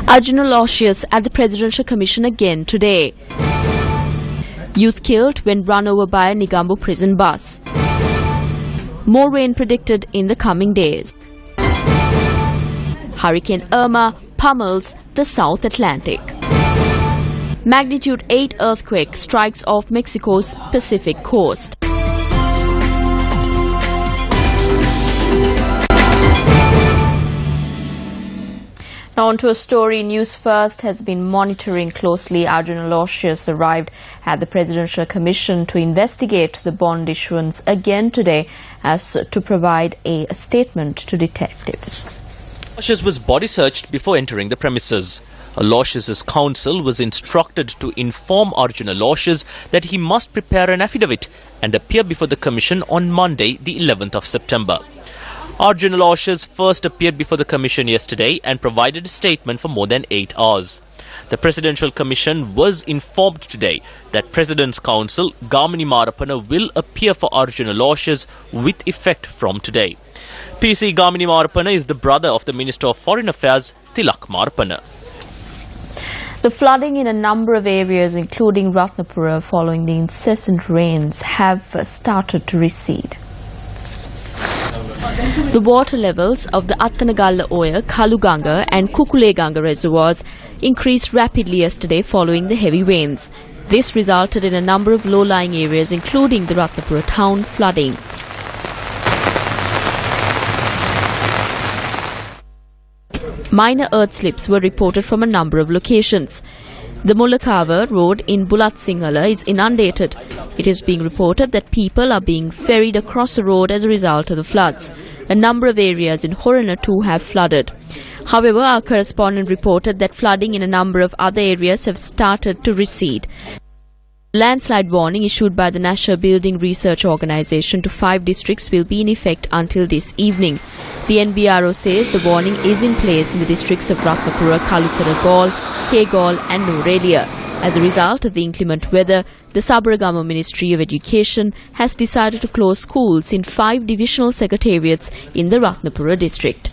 Arjuna Aloysius at the Presidential Commission again today. Youth killed when run over by a Negombo prison bus. More rain predicted in the coming days. Hurricane Irma pummels the South Atlantic. Magnitude 8 earthquake strikes off Mexico's Pacific coast. Now on to a story News First has been monitoring closely. Arjuna Aloysius arrived at the Presidential Commission to investigate the bond issuance again today as to provide a statement to detectives. Aloysius was body searched before entering the premises. Aloysius's counsel was instructed to inform Arjuna Aloysius that he must prepare an affidavit and appear before the Commission on Monday, the 11th of September. Arjuna Aloysius first appeared before the Commission yesterday and provided a statement for more than 8 hours. The Presidential Commission was informed today that President's Counsel Gamini Marapana will appear for Arjuna Aloysius with effect from today. PC Gamini Marapana is the brother of the Minister of Foreign Affairs Tilak Marapana. The flooding in a number of areas, including Ratnapura, following the incessant rains, have started to recede. The water levels of the Attanagalla Oya, Kaluganga and Kukuleganga reservoirs increased rapidly yesterday following the heavy rains. This resulted in a number of low-lying areas, including the Ratnapura town, flooding. Minor earth slips were reported from a number of locations. The Mullakava road in Bulatsingala is inundated. It is being reported that people are being ferried across the road as a result of the floods. A number of areas in Horana too have flooded. However, our correspondent reported that flooding in a number of other areas have started to recede. Landslide warning issued by the National Building Research Organisation to 5 districts will be in effect until this evening. The NBRO says the warning is in place in the districts of Ratnapura, Kalutara, Kegol and Nurelia. As a result of the inclement weather, the Sabaragama Ministry of Education has decided to close schools in 5 divisional secretariats in the Ratnapura district.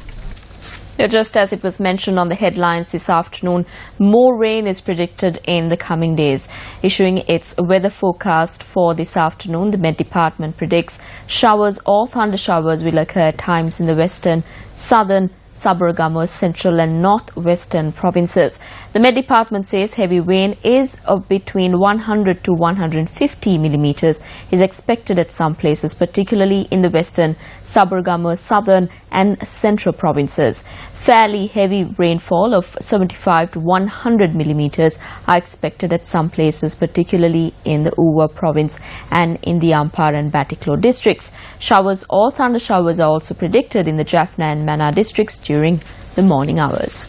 Just as it was mentioned on the headlines this afternoon, more rain is predicted in the coming days. Issuing its weather forecast for this afternoon, the Met Department predicts showers or thunder showers will occur at times in the western, southern, Sabaragama, central and northwestern provinces. The Met Department says heavy rain is of between 100 to 150 millimeters is expected at some places, particularly in the western, Sabaragama, southern and central provinces. Fairly heavy rainfall of 75 to 100 millimeters are expected at some places, particularly in the Uva province and in the Ampar and Batiklo districts. Showers or thunder showers are also predicted in the Jaffna and Mana districts during the morning hours.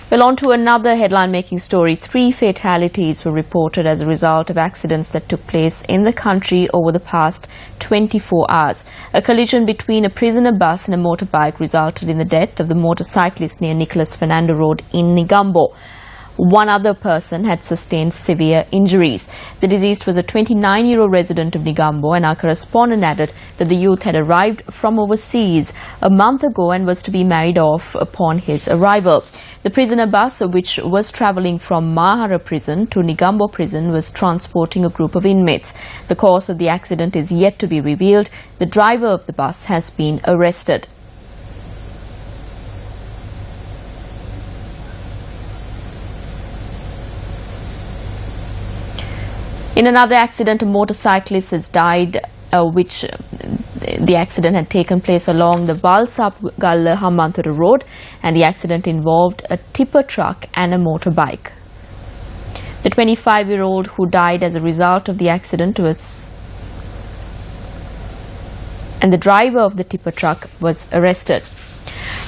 Well, on to another headline-making story. 3 fatalities were reported as a result of accidents that took place in the country over the past 24 hours. A collision between a prisoner bus and a motorbike resulted in the death of the motorcyclist near Nicholas Fernando Road in Negombo. 1 other person had sustained severe injuries. The deceased was a 29-year-old resident of Negombo, and our correspondent added that the youth had arrived from overseas a month ago and was to be married off upon his arrival. The prisoner bus, which was travelling from Mahara prison to Negombo prison, was transporting a group of inmates. The cause of the accident is yet to be revealed. The driver of the bus has been arrested. In another accident, a motorcyclist has died, the accident had taken place along the Valsap-Galla Hamantara road, and the accident involved a tipper truck and a motorbike. The 25-year-old who died as a result of the accident and the driver of the tipper truck was arrested.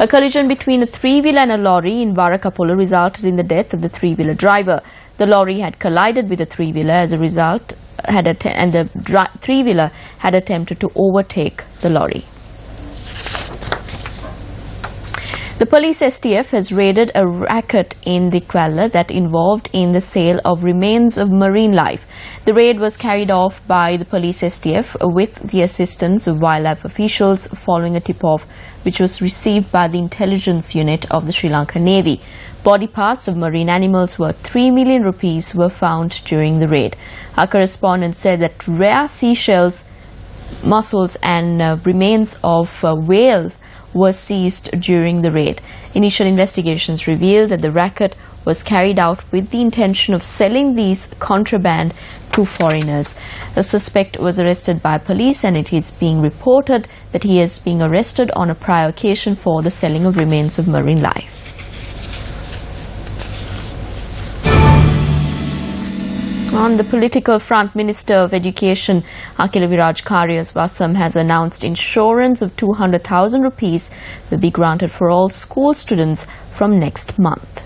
A collision between a 3-wheeler and a lorry in Varakapula resulted in the death of the 3-wheeler driver. The lorry had collided with the 3-wheeler as a result, and the 3-wheeler had attempted to overtake the lorry. The police STF has raided a racket in the Kuala that involved in the sale of remains of marine life. The raid was carried off by the police STF with the assistance of wildlife officials following a tip-off which was received by the intelligence unit of the Sri Lanka Navy. Body parts of marine animals worth 3 million rupees were found during the raid. Our correspondent said that rare seashells, mussels and remains of whale were seized during the raid. Initial investigations revealed that the racket was carried out with the intention of selling these contraband to foreigners. The suspect was arrested by police and it is being reported that he is being arrested on a prior occasion for the selling of remains of marine life. On the political front, Minister of Education Akila Viraj Karyaswasam has announced insurance of 200,000 rupees will be granted for all school students from next month.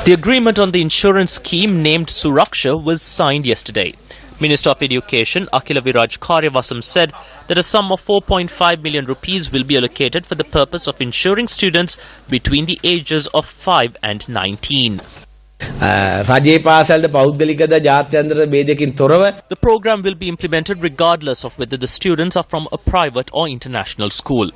The agreement on the insurance scheme named Suraksha was signed yesterday. Minister of Education Akila Viraj Karyaswasam said that a sum of 4.5 million rupees will be allocated for the purpose of insuring students between the ages of 5 and 19. The program will be implemented regardless of whether the students are from a private or international school.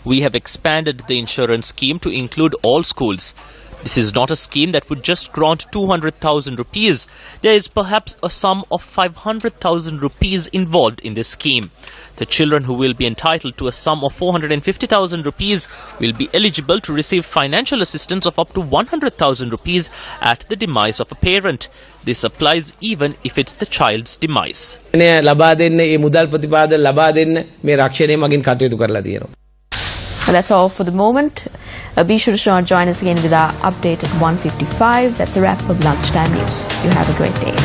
We have expanded the insurance scheme to include all schools. This is not a scheme that would just grant 200,000 rupees. There is perhaps a sum of 500,000 rupees involved in this scheme. The children who will be entitled to a sum of 450,000 rupees will be eligible to receive financial assistance of up to 100,000 rupees at the demise of a parent. This applies even if it's the child's demise. That's all for the moment. Be sure to join us again with our update at 1:55. That's a wrap of Lunchtime News. You have a great day.